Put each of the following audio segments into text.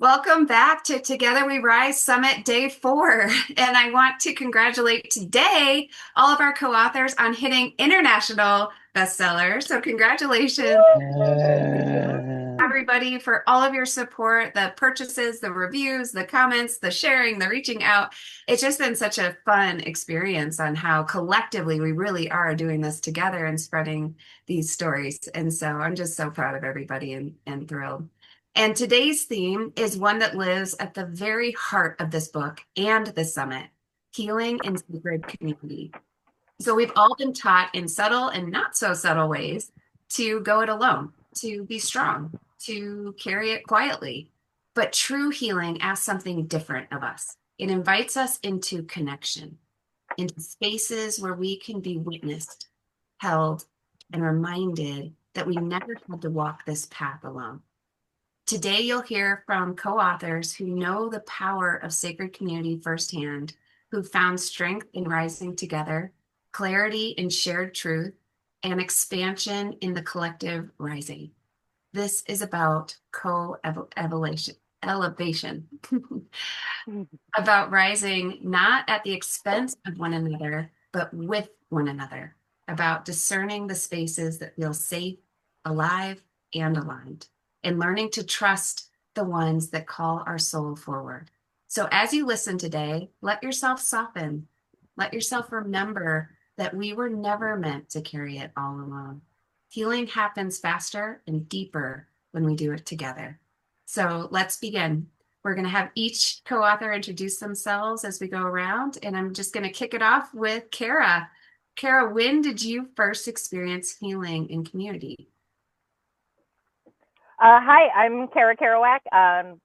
Welcome back to Together We Rise Summit Day 4. And I want to congratulate today all of our co-authors on hitting international bestsellers. So congratulations, everybody, for all of your support, the purchases, the reviews, the comments, the sharing, the reaching out. It's just been such a fun experience on how collectively we really are doing this together and spreading these stories. And so I'm just so proud of everybody and thrilled. And today's theme is one that lives at the very heart of this book and the summit, healing in sacred community. So we've all been taught in subtle and not so subtle ways to go it alone, to be strong, to carry it quietly. But true healing asks something different of us. It invites us into connection, into spaces where we can be witnessed, held, and reminded that we never had to walk this path alone. Today, you'll hear from co-authors who know the power of sacred community firsthand, who found strength in rising together, clarity in shared truth, and expansion in the collective rising. This is about co-elevation, elevation, about rising not at the expense of one another, but with one another, about discerning the spaces that feel safe, alive, and aligned, and learning to trust the ones that call our soul forward. So as you listen today, let yourself soften. Let yourself remember that we were never meant to carry it all alone. Healing happens faster and deeper when we do it together. So let's begin. We're going to have each co-author introduce themselves as we go around, and I'm just going to kick it off with Kara. Kara, when did you first experience healing in community? Hi, I'm Kara Kerouac,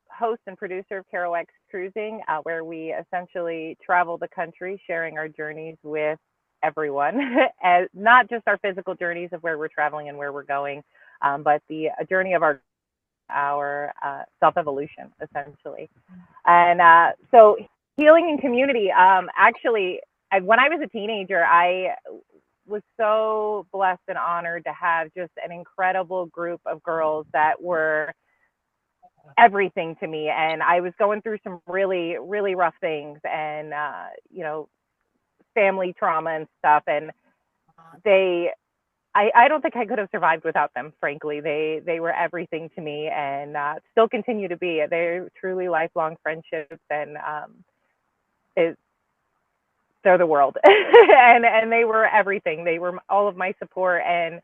host and producer of Kerouac's Cruising, where we essentially travel the country sharing our journeys with everyone, as not just our physical journeys of where we're traveling and where we're going, but the journey of our self-evolution, essentially. And so healing in community, actually, when I was a teenager, I was so blessed and honored to have just an incredible group of girls that were everything to me. And I was going through some really, really rough things and, family trauma and stuff. And I don't think I could have survived without them, frankly. They were everything to me and still continue to be. They're truly lifelong friendships, and they're the world. and they were everything. They were all of my support. And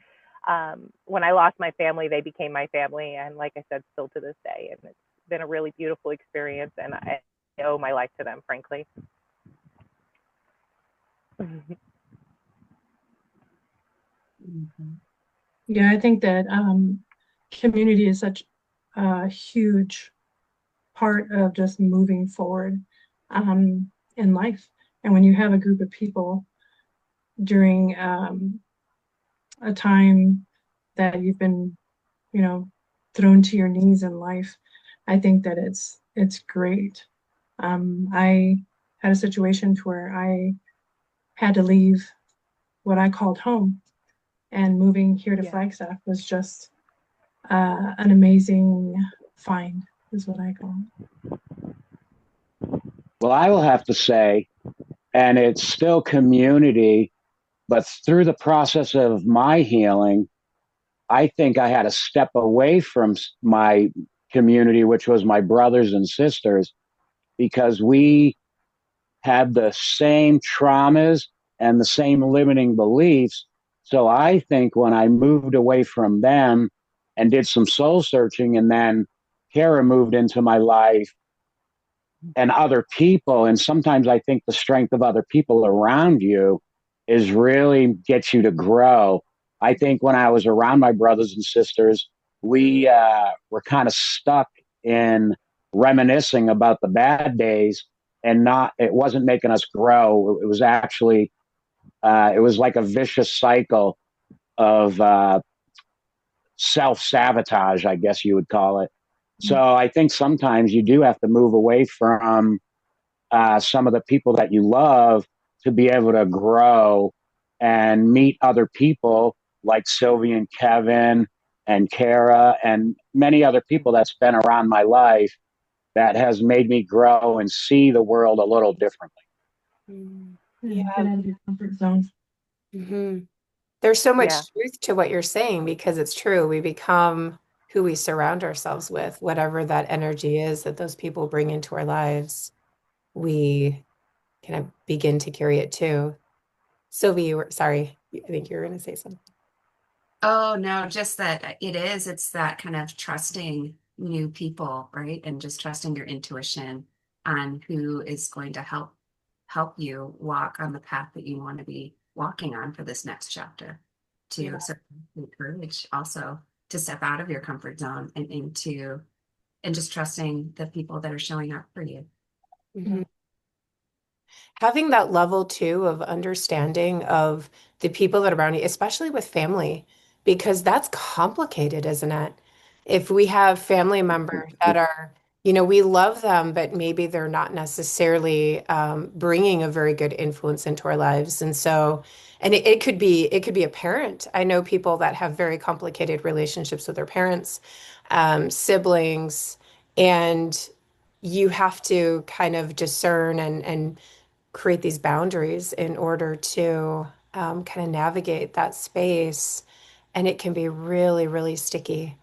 when I lost my family, they became my family. And like I said, still to this day. And it's been a really beautiful experience. And I owe my life to them, frankly. Yeah, I think that community is such a huge part of just moving forward in life. And when you have a group of people during a time that you've been, thrown to your knees in life, I think that it's great. I had a situation where I had to leave what I called home, and moving here to Flagstaff was just an amazing find, is what I call it. Well, I will have to say, and it's still community, but through the process of my healing, I think I had to step away from my community, which was my brothers and sisters, because we had the same traumas and the same limiting beliefs. So I think when I moved away from them and did some soul searching, and then Kara moved into my life and other people, and sometimes I think the strength of other people around you is really gets you to grow. I think when I was around my brothers and sisters, we were kind of stuck in reminiscing about the bad days, and it wasn't making us grow. It was actually it was like a vicious cycle of self-sabotage, I guess you would call it. So I think sometimes you do have to move away from some of the people that you love to be able to grow and meet other people like Sylvie and Kevin and Kara and many other people that's been around my life that has made me grow and see the world a little differently. Yeah, get out of your comfort zone. Mm-hmm. There's so Yeah. much truth to what you're saying because it's true. We become who we surround ourselves with, whatever that energy is that those people bring into our lives. We kind of begin to carry it too. Sylvie, sorry, I think you were going to say something. Oh, no, just that it's that kind of trusting new people, right? And just trusting your intuition on who is going to help you walk on the path that you want to be walking on for this next chapter. Yeah. To encourage also to step out of your comfort zone and into and just trusting the people that are showing up for you. Mhm. Having that level too of understanding of the people that are around you, especially with family, because that's complicated, isn't it? If we have family members that are, we love them, but maybe they're not necessarily bringing a very good influence into our lives. And so, and it could be a parent. I know people that have very complicated relationships with their parents, siblings, and you have to kind of discern and create these boundaries in order to kind of navigate that space. And it can be really, really sticky.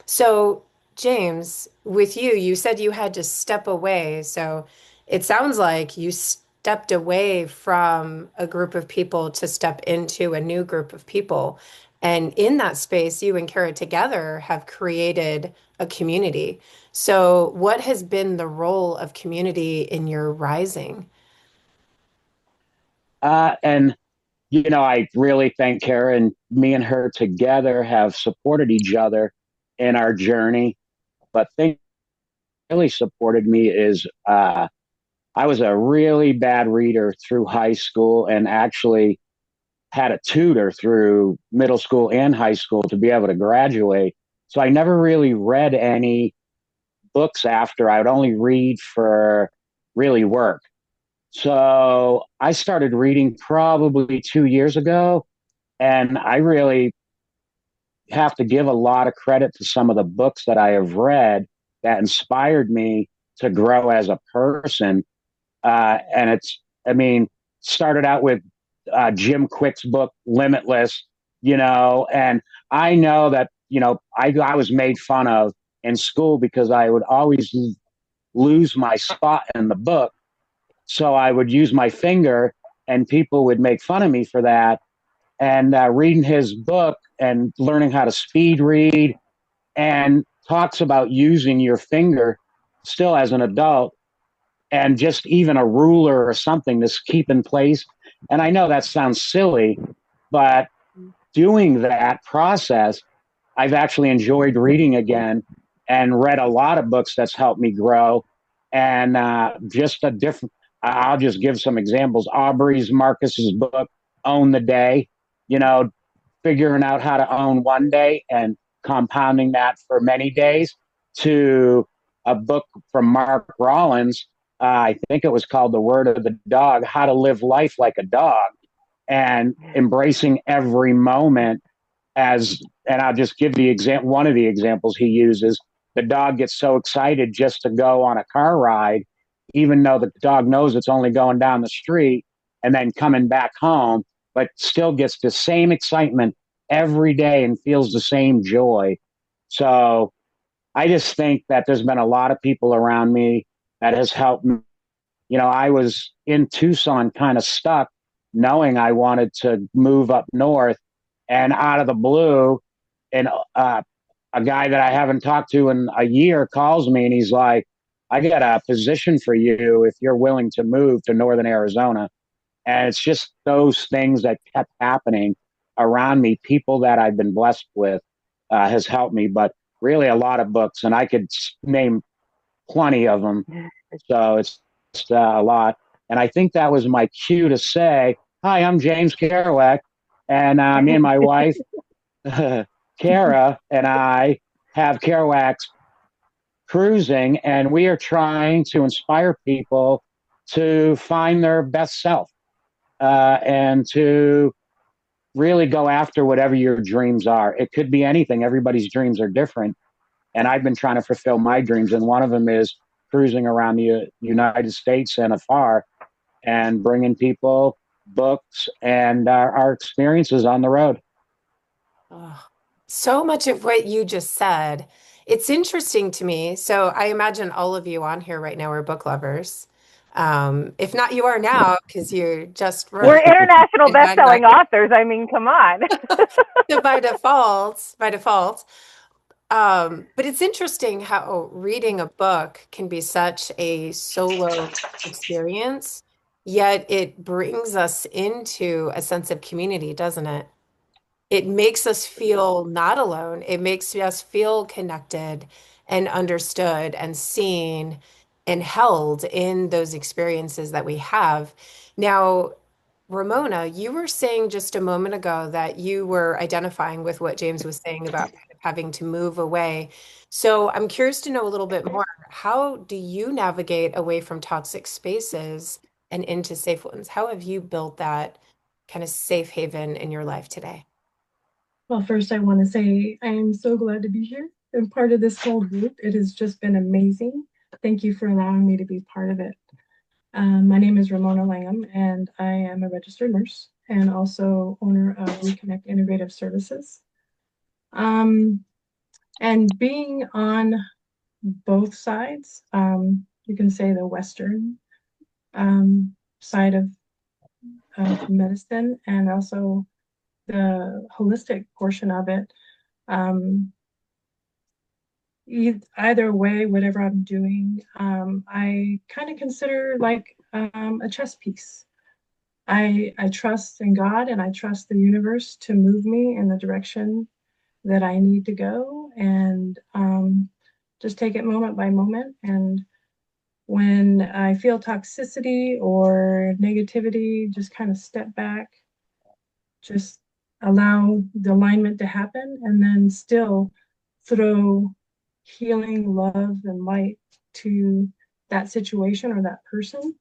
So, James, with you, you said you had to step away. So it sounds like you stepped away from a group of people to step into a new group of people. And in that space, you and Kara together have created a community. So, what has been the role of community in your rising? And I really think Kara, me and her together have supported each other in our journey. But thing really supported me is I was a really bad reader through high school and actually had a tutor through middle school and high school to be able to graduate. So I never really read any books after. I would only read for really work. So I started reading probably 2 years ago, and I really have to give a lot of credit to some of the books that I have read that inspired me to grow as a person. And I mean, started out with Jim Quick's book, Limitless, and I know that, I was made fun of in school because I would always lose my spot in the book. So I would use my finger and people would make fun of me for that. And reading his book and learning how to speed read and talks about using your finger still as an adult and just even a ruler or something to keep in place. And I know that sounds silly, but doing that process, I've actually enjoyed reading again and read a lot of books that's helped me grow. And just a different, I'll just give some examples. Aubrey's Marcus's book, Own the Day, you know, figuring out how to own one day and compounding that for many days, to a book from Mark Rollins. I think it was called The Word of the Dog, How to Live Life Like a Dog, and embracing every moment as, and I'll just give the example, one of the examples he uses. The dog gets so excited just to go on a car ride, even though the dog knows it's only going down the street and then coming back home, but still gets the same excitement every day and feels the same joy. So I just think that there's been a lot of people around me that has helped me. I was in Tucson kind of stuck, knowing I wanted to move up north, and out of the blue, and a guy that I haven't talked to in a year calls me and he's like, I got a position for you if you're willing to move to northern Arizona. And it's just those things that kept happening around me. People that I've been blessed with has helped me, but really a lot of books, and I could name plenty of them. So it's a lot. And I think that was my cue to say, hi, I'm James Kerouac. And me and my wife, Kara, and I have Kerouac's Cruising, and we are trying to inspire people to find their best self and to really go after whatever your dreams are. It could be anything. Everybody's dreams are different. And I've been trying to fulfill my dreams. And one of them is cruising around the United States and afar and bringing people books and our experiences on the road. Oh, so much of what you just said. It's interesting to me. So I imagine all of you on here right now are book lovers. If not, you are now because you just We're wrote international it done right. best-selling authors. I mean, come on. So by default. But it's interesting how reading a book can be such a solo experience, yet it brings us into a sense of community, doesn't it? It makes us feel not alone. It makes us feel connected and understood and seen and held in those experiences that we have. Now, Ramona, you were saying just a moment ago that you were identifying with what James was saying about kind of having to move away. So I'm curious to know a little bit more. How do you navigate away from toxic spaces and into safe ones? How have you built that kind of safe haven in your life today? Well, first, I want to say I am so glad to be here and part of this whole group. It has just been amazing. Thank you for allowing me to be part of it. My name is Ramona Langham, and I am a registered nurse and also owner of Reconnect Integrative Services. And being on both sides, you can say the Western side of medicine and also the holistic portion of it. Um, Either way, whatever I'm doing, I kind of consider like a chess piece. I trust in God and I trust the universe to move me in the direction that I need to go, and just take it moment by moment. And when I feel toxicity or negativity, just kind of step back, just allow the alignment to happen, and then still throw healing love and light to that situation or that person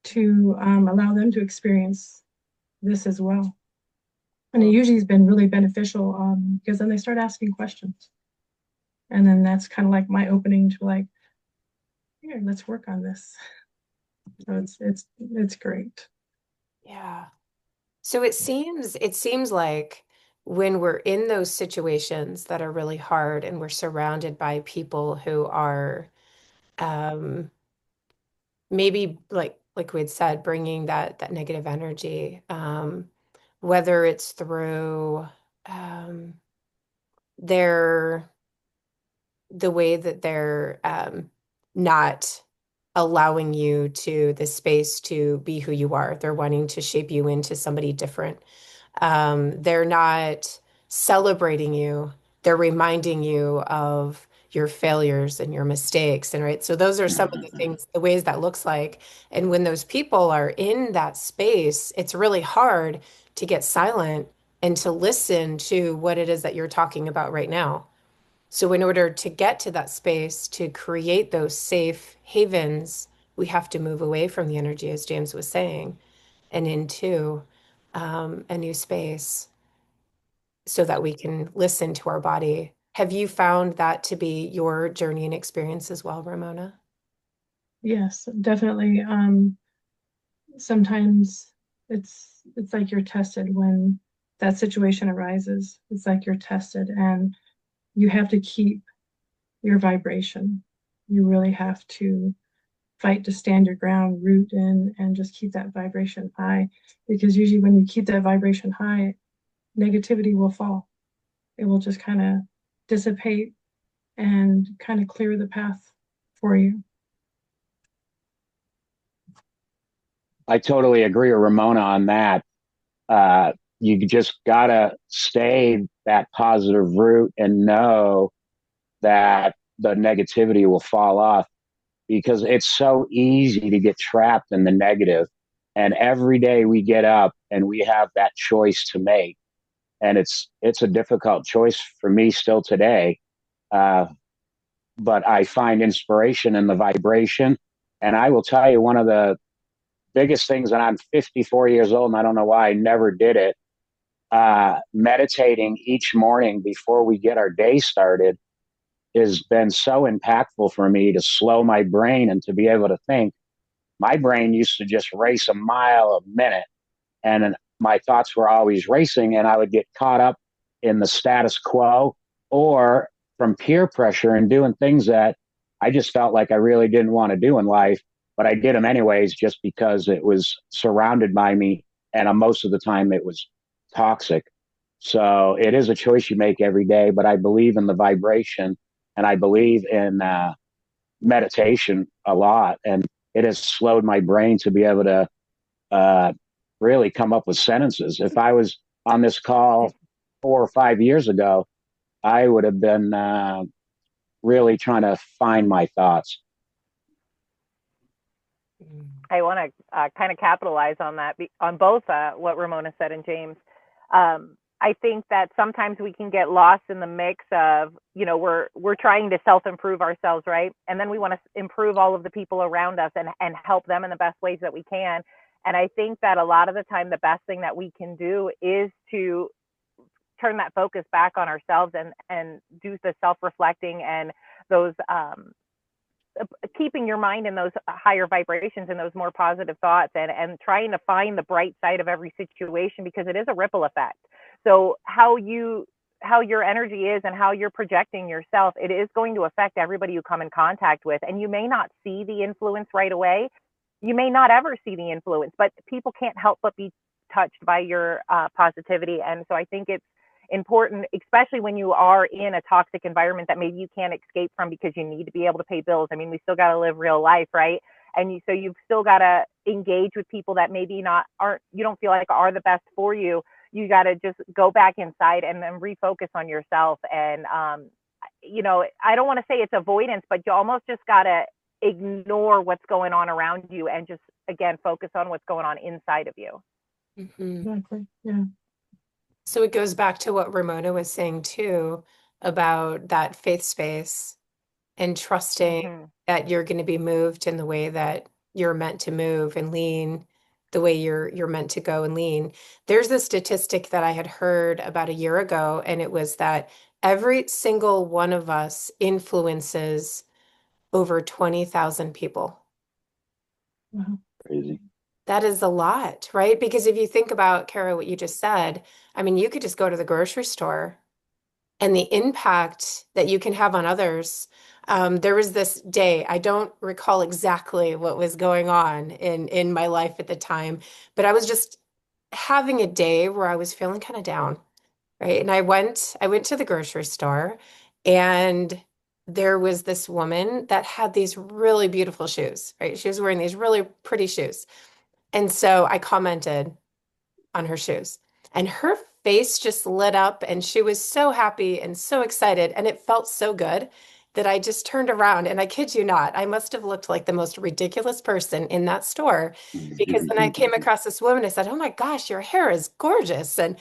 to allow them to experience this as well. And it usually has been really beneficial because then they start asking questions. And then that's kind of like my opening to like, here, let's work on this. So it's great. Yeah. So it seems like when we're in those situations that are really hard and we're surrounded by people who are um, maybe like we had said, bringing that negative energy, whether it's through um, their the way that they're not allowing you to the space to be who you are. They're wanting to shape you into somebody different. They're not celebrating you. They're reminding you of your failures and your mistakes. And right. So those are some of the things, the ways that looks like. And when those people are in that space, it's really hard to get silent and to listen to what it is that you're talking about right now. So, in order to get to that space, to create those safe havens, we have to move away from the energy, as James was saying, and into a new space so that we can listen to our body. Have you found that to be your journey and experience as well, Ramona? Yes, definitely. Sometimes it's like you're tested when that situation arises. It's like you're tested and you have to keep your vibration. You really have to fight to stand your ground, root in, and just keep that vibration high. Because usually when you keep that vibration high, negativity will fall. It will just kind of dissipate and kind of clear the path for you. I totally agree with Ramona on that. You just gotta stay that positive route and know that the negativity will fall off because it's so easy to get trapped in the negative. And every day we get up and we have that choice to make. And it's a difficult choice for me still today. Uh, but I find inspiration in the vibration. And I will tell you, one of the biggest things, and I'm 54 years old, and I don't know why I never did it, meditating each morning before we get our day started has been so impactful for me to slow my brain and to be able to think. My brain used to just race a mile a minute, and my thoughts were always racing, and I would get caught up in the status quo or from peer pressure and doing things that I just felt like I really didn't want to do in life, but I did them anyways just because it was surrounded by me, and most of the time it was toxic. So it is a choice you make every day, but I believe in the vibration, and I believe in meditation a lot, and it has slowed my brain to be able to uh, really come up with sentences. If I was on this call 4 or 5 years ago, I would have been really trying to find my thoughts. I want to kind of capitalize on that, on both what Ramona said and James. I think that sometimes we can get lost in the mix of, we're trying to self-improve ourselves, right? And then we want to improve all of the people around us and help them in the best ways that we can. And I think that a lot of the time, the best thing that we can do is to turn that focus back on ourselves and do the self-reflecting and those keeping your mind in those higher vibrations and those more positive thoughts, and trying to find the bright side of every situation, because it is a ripple effect. So how your energy is and how you're projecting yourself, it is going to affect everybody you come in contact with. And you may not see the influence right away. You may not ever see the influence, but people can't help but be touched by your positivity. And so I think it's important, especially when you are in a toxic environment that maybe you can't escape from because you need to be able to pay bills. I mean, we still got to live real life, right? And so you've still got to engage with people that maybe you don't feel like are the best for you. You got to just go back inside and then refocus on yourself. And, I don't want to say it's avoidance, but you almost just got to ignore what's going on around you and just, again, focus on what's going on inside of you. Mm-hmm. Exactly. Yeah. So it goes back to what Ramona was saying too about that faith space and trusting Mm-hmm. that you're going to be moved in the way that you're meant to move and lean the way you're meant to go and lean. There's a statistic that I had heard about a year ago, and it was that every single one of us influences over 20,000 people. Wow. Crazy. That is a lot, right? Because if you think about, Kara, what you just said, I mean, you could just go to the grocery store and the impact that you can have on others. There was this day, I don't recall exactly what was going on in my life at the time, but I was just having a day where I was feeling kind of down, right? And I went to the grocery store, and there was this woman that had these really beautiful shoes, right? She was wearing these really pretty shoes. And so I commented on her shoes. And her face just lit up, and she was so happy and so excited. And it felt so good that I just turned around, and I kid you not, I must have looked like the most ridiculous person in that store, because then I came across this woman. I said, "Oh my gosh, your hair is gorgeous." And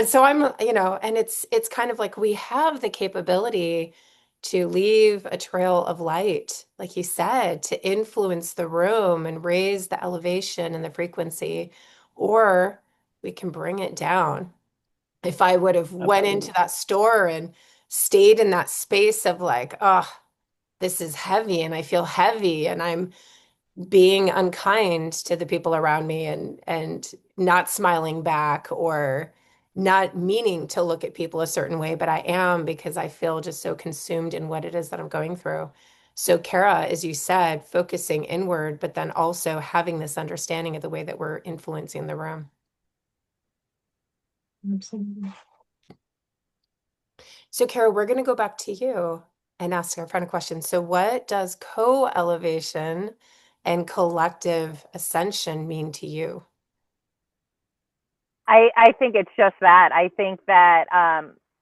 so and it's kind of like we have the capability to leave a trail of light, like you said, to influence the room and raise the elevation and the frequency, or we can bring it down. If I would have went into that store and stayed in that space of like, oh, this is heavy and I feel heavy and I'm being unkind to the people around me and not smiling back or not meaning to look at people a certain way, but I am because I feel just so consumed in what it is that I'm going through. So, Kara, as you said, focusing inward, but then also having this understanding of the way that we're influencing the room. Absolutely. So, Kara, we're going to go back to you and ask our final question. So, what does co-elevation and collective ascension mean to you? I think it's just that. I think that,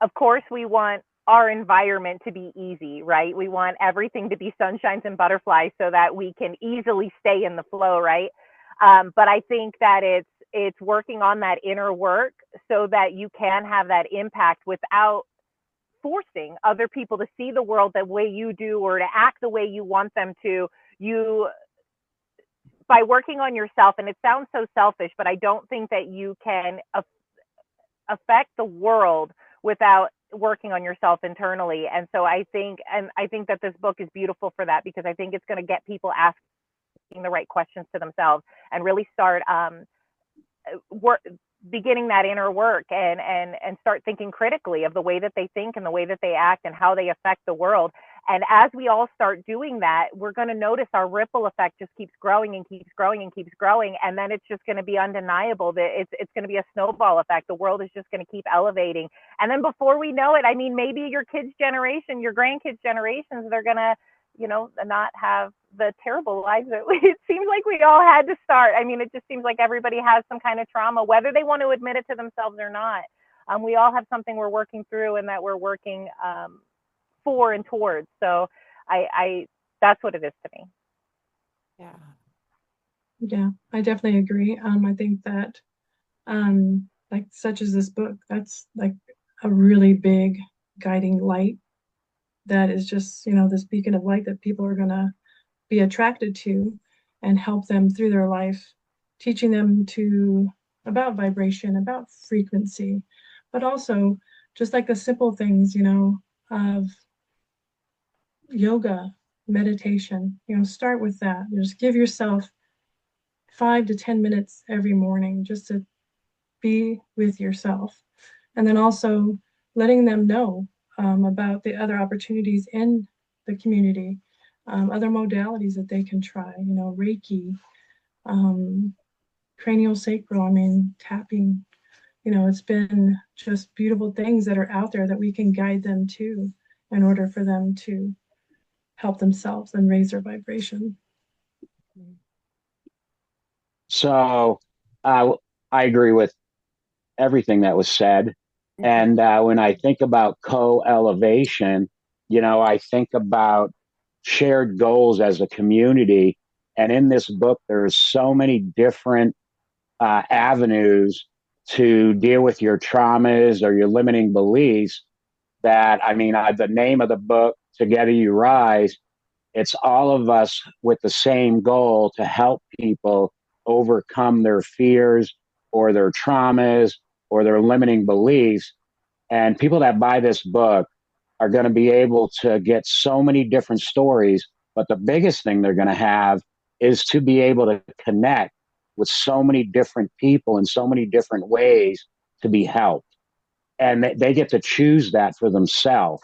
of course, we want our environment to be easy, right? We want everything to be sunshines and butterflies so that we can easily stay in the flow, right? But I think that it's working on that inner work so that you can have that impact without forcing other people to see the world the way you do or to act the way you want them to. You By working on yourself, and it sounds so selfish, but I don't think that you can affect the world without working on yourself internally. And so I think that this book is beautiful for that, because I think it's going to get people asking the right questions to themselves and really start work, beginning that inner work, and start thinking critically of the way that they think and the way that they act and how they affect the world. And as we all start doing that, we're going to notice our ripple effect just keeps growing and keeps growing and keeps growing. And then it's just going to be undeniable that it's going to be a snowball effect. The world is just going to keep elevating. And then before we know it, I mean, maybe your kids' generation, your grandkids' generations, they're going to, not have the terrible lives that it seems like we all had to start. I mean, it just seems like everybody has some kind of trauma, whether they want to admit it to themselves or not. We all have something we're working through and that we're working for and towards. So I that's what it is to me. Yeah. Yeah, I definitely agree. I think that like such as this book, that's like a really big guiding light that is just, this beacon of light that people are gonna be attracted to and help them through their life, teaching them to about vibration, about frequency, but also just like the simple things, of yoga, meditation, start with that. Just give yourself 5 to 10 minutes every morning just to be with yourself. And then also letting them know about the other opportunities in the community, other modalities that they can try, Reiki, um, cranial sacral, I mean, tapping, it's been just beautiful things that are out there that we can guide them to in order for them to help themselves and raise their vibration. So I agree with everything that was said. And when I think about co-elevation, I think about shared goals as a community. And in this book, there's so many different avenues to deal with your traumas or your limiting beliefs that, I mean, the name of the book, Together You Rise, it's all of us with the same goal to help people overcome their fears or their traumas or their limiting beliefs. And people that buy this book are going to be able to get so many different stories. But the biggest thing they're going to have is to be able to connect with so many different people in so many different ways to be helped. And they get to choose that for themselves.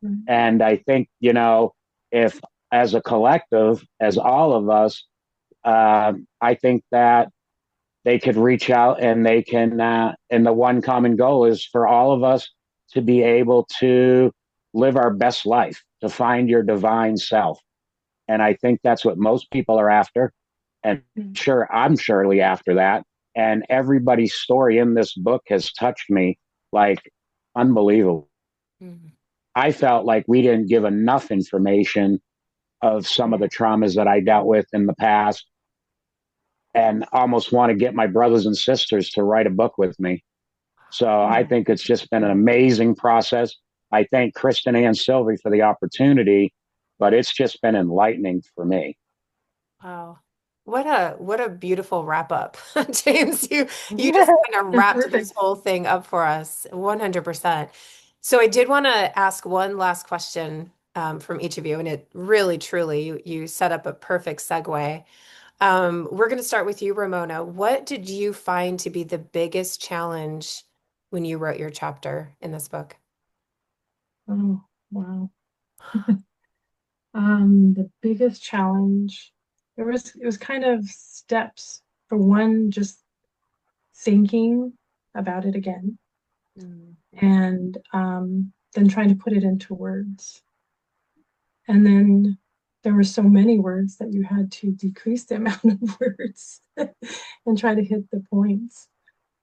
Mm-hmm. And I think, if as a collective, as all of us, I think that they could reach out and they can, and the one common goal is for all of us to be able to live our best life, to find your divine self. And I think that's what most people are after. And sure, I'm surely after that. And everybody's story in this book has touched me like unbelievable. Mm-hmm. I felt like we didn't give enough information of some of the traumas that I dealt with in the past, and almost want to get my brothers and sisters to write a book with me. So I think it's just been an amazing process. I thank Kristen and Sylvie for the opportunity, but it's just been enlightening for me. Wow. What a beautiful wrap up. James, you just kind of wrapped this whole thing up for us 100%. So I did want to ask one last question from each of you, and it really, truly, you set up a perfect segue. We're going to start with you, Ramona. What did you find to be the biggest challenge when you wrote your chapter in this book? Oh, wow. The biggest challenge, it was kind of steps. For one, just thinking about it again, and then trying to put it into words. And then there were so many words that you had to decrease the amount of words and try to hit the points.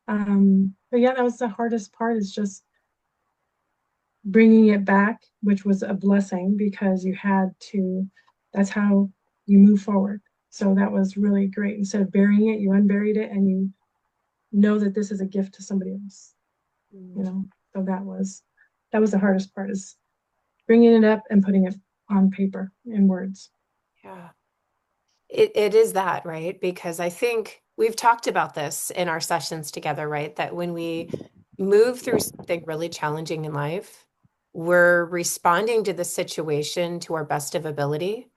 But yeah, that was the hardest part, is just bringing it back, which was a blessing because that's how you move forward. So that was really great. Instead of burying it, you unburied it, and you know that this is a gift to somebody else. So that was the hardest part, is bringing it up and putting it on paper in words. Yeah. It is that, right? Because I think we've talked about this in our sessions together, right? That when we move through something really challenging in life, we're responding to the situation to our best of ability,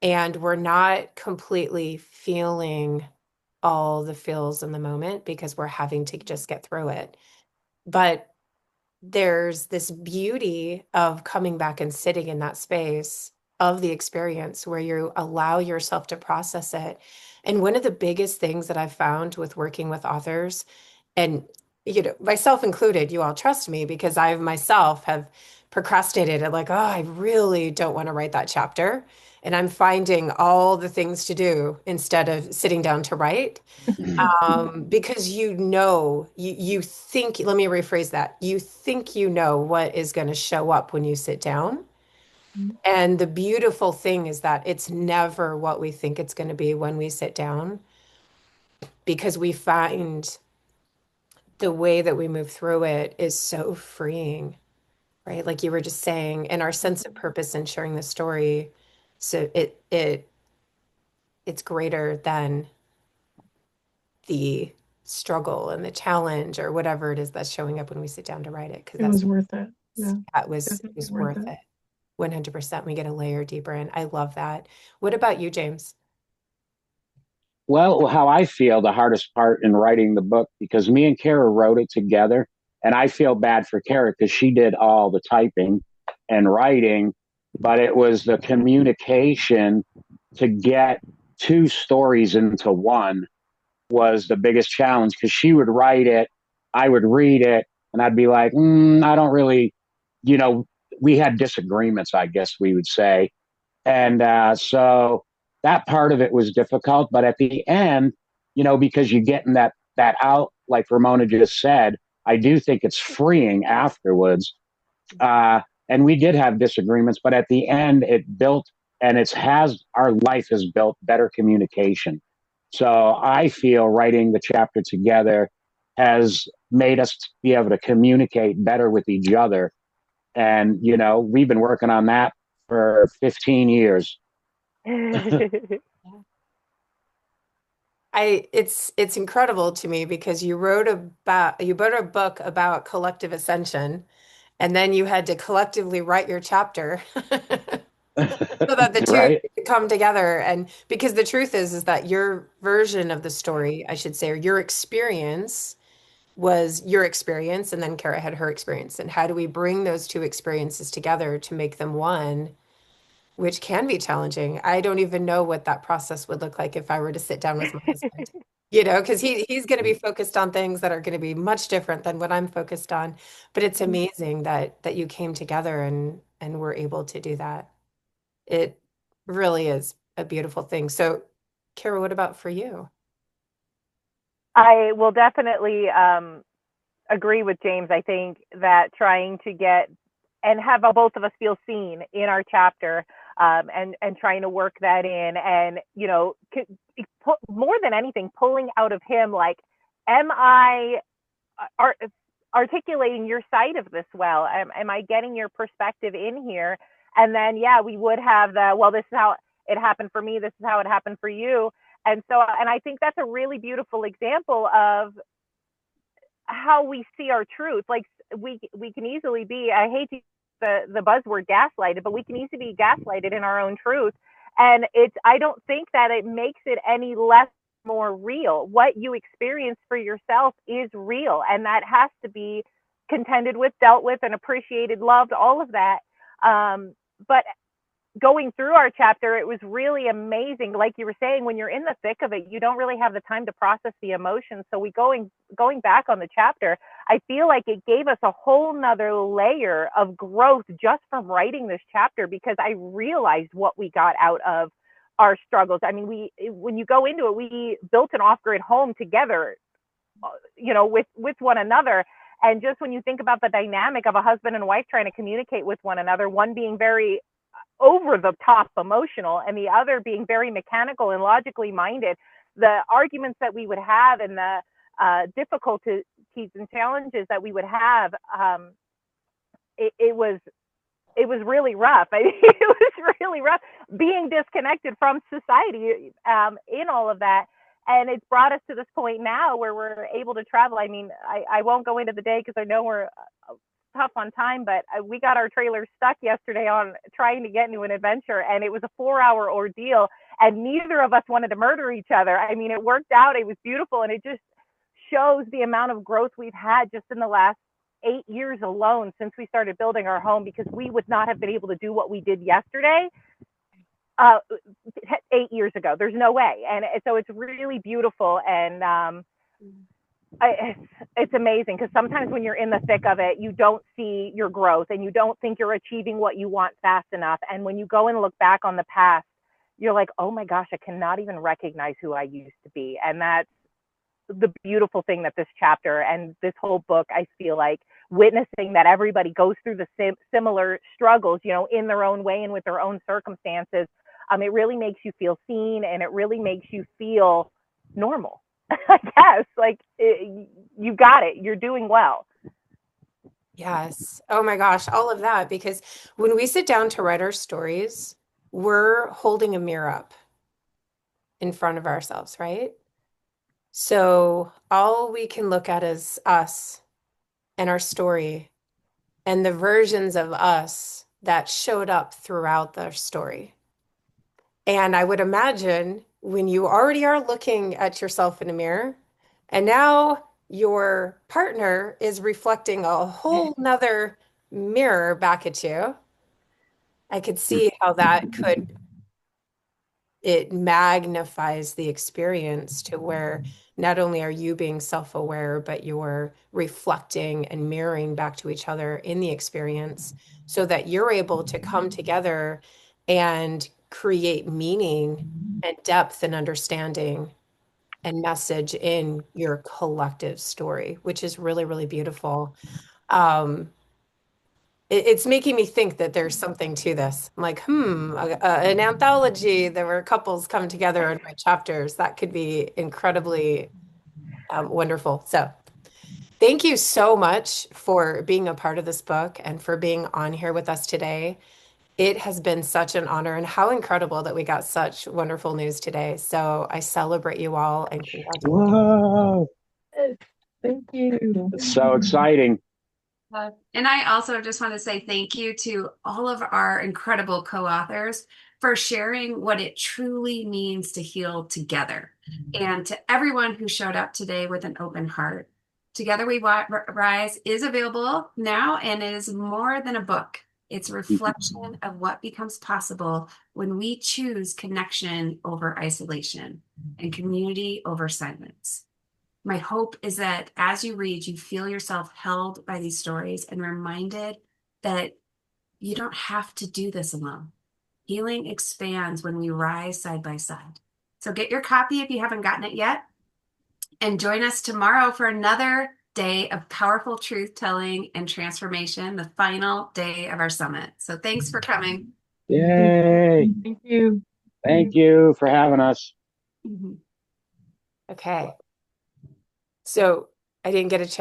and we're not completely feeling all the feels in the moment because we're having to just get through it. But there's this beauty of coming back and sitting in that space of the experience where you allow yourself to process it. And one of the biggest things that I've found with working with authors, and myself included, you all trust me because I myself have procrastinated and like, oh, I really don't want to write that chapter. And I'm finding all the things to do instead of sitting down to write. Because you think, let me rephrase that. You think you know what is going to show up when you sit down. And the beautiful thing is that it's never what we think it's going to be when we sit down, because we find the way that we move through it is so freeing, right? Like you were just saying, and our sense of purpose in sharing the story. So it's greater than the struggle and the challenge or whatever it is that's showing up when we sit down to write it, because It was worth it. Yeah, it definitely was worth worth it. it. 100%. We get a layer deeper in. I love that. What about you, James? Well, how I feel the hardest part in writing the book, because me and Kara wrote it together, and I feel bad for Kara because she did all the typing and writing, but it was the communication to get two stories into one was the biggest challenge, because she would write it, I would read it, and I'd be like, I don't really, you know, we had disagreements, I guess we would say. And so that part of it was difficult. But at the end, because you're getting that out, like Ramona just said, I do think it's freeing afterwards. Uh, and we did have disagreements, but at the end, it built, and our life has built better communication. So I feel writing the chapter together has made us be able to communicate better with each other. And, we've been working on that for 15 years. It's incredible to me because you wrote a book about collective ascension, and then you had to collectively write your chapter so that the two Right? could come together. And because the truth is that your version of the story, I should say, or your experience was your experience, and then Kara had her experience. And how do we bring those two experiences together to make them one, which can be challenging. I don't even know what that process would look like if I were to sit down with my husband, because he's going to be focused on things that are going to be much different than what I'm focused on. But it's amazing that you came together and were able to do that. It really is a beautiful thing. So, Kara, what about for you? I will definitely agree with James. I think that trying to get and have both of us feel seen in our chapter, and trying to work that in, and more than anything, pulling out of him, like, am I art, articulating your side of this well? Am I getting your perspective in here? And then, yeah, we would have this is how it happened for me. This is how it happened for you. And I think that's a really beautiful example of how we see our truth. Like, we can easily be, I hate to use the buzzword gaslighted, but we can easily be gaslighted in our own truth. And I don't think that it makes it any less more real. What you experience for yourself is real, and that has to be contended with, dealt with, and appreciated, loved, all of that. But going through our chapter, it was really amazing. Like you were saying, when you're in the thick of it, you don't really have the time to process the emotions. So going back on the chapter, I feel like it gave us a whole nother layer of growth just from writing this chapter, because I realized what we got out of our struggles. I mean, when you go into it, we built an off-grid home together, with one another. And just when you think about the dynamic of a husband and wife trying to communicate with one another, one being very over the top emotional and the other being very mechanical and logically minded, the arguments that we would have, and the difficulties and challenges that we would have, it was really rough. It was really rough being disconnected from society, in all of that. And it's brought us to this point now where we're able to travel. I mean, I won't go into the day because I know we're tough on time, but we got our trailer stuck yesterday on trying to get into an adventure, and it was a 4-hour ordeal, and neither of us wanted to murder each other. I mean, it worked out. It was beautiful, and it just shows the amount of growth we've had just in the last 8 years alone since we started building our home, because we would not have been able to do what we did yesterday uh, 8 years ago. There's no way. And so it's really beautiful. And it's amazing, because sometimes when you're in the thick of it, you don't see your growth and you don't think you're achieving what you want fast enough. And when you go and look back on the past, you're like, oh my gosh, I cannot even recognize who I used to be. And that's the beautiful thing that this chapter and this whole book, I feel like, witnessing that everybody goes through the similar struggles, you know, in their own way and with their own circumstances. It really makes you feel seen, and it really makes you feel normal. I guess, like, you got it. You're doing well. Yes. Oh my gosh, all of that. Because when we sit down to write our stories, we're holding a mirror up in front of ourselves, right? So all we can look at is us and our story and the versions of us that showed up throughout the story. And I would imagine when you already are looking at yourself in a mirror, and now your partner is reflecting a whole nother mirror back at you, I could see how that could, it magnifies the experience to where not only are you being self-aware, but you're reflecting and mirroring back to each other in the experience so that you're able to come together and create meaning and depth and understanding and message in your collective story, which is really, really beautiful. Um, it's making me think that there's something to this. I'm like, an anthology, there were couples come together and write chapters. That could be incredibly wonderful. So thank you so much for being a part of this book and for being on here with us today. It has been such an honor, and how incredible that we got such wonderful news today. So I celebrate you all and congratulations. Whoa. Thank you. It's so exciting. And I also just want to say thank you to all of our incredible co-authors for sharing what it truly means to heal together, and to everyone who showed up today with an open heart. Together We Rise is available now, and it is more than a book. It's a reflection of what becomes possible when we choose connection over isolation and community over silence. My hope is that as you read, you feel yourself held by these stories and reminded that you don't have to do this alone. Healing expands when we rise side by side. So get your copy if you haven't gotten it yet, and join us tomorrow for another day of powerful truth telling and transformation, the final day of our summit. So thanks for coming. Yay. Thank you. Thank you for having us. Okay. So I didn't get a chance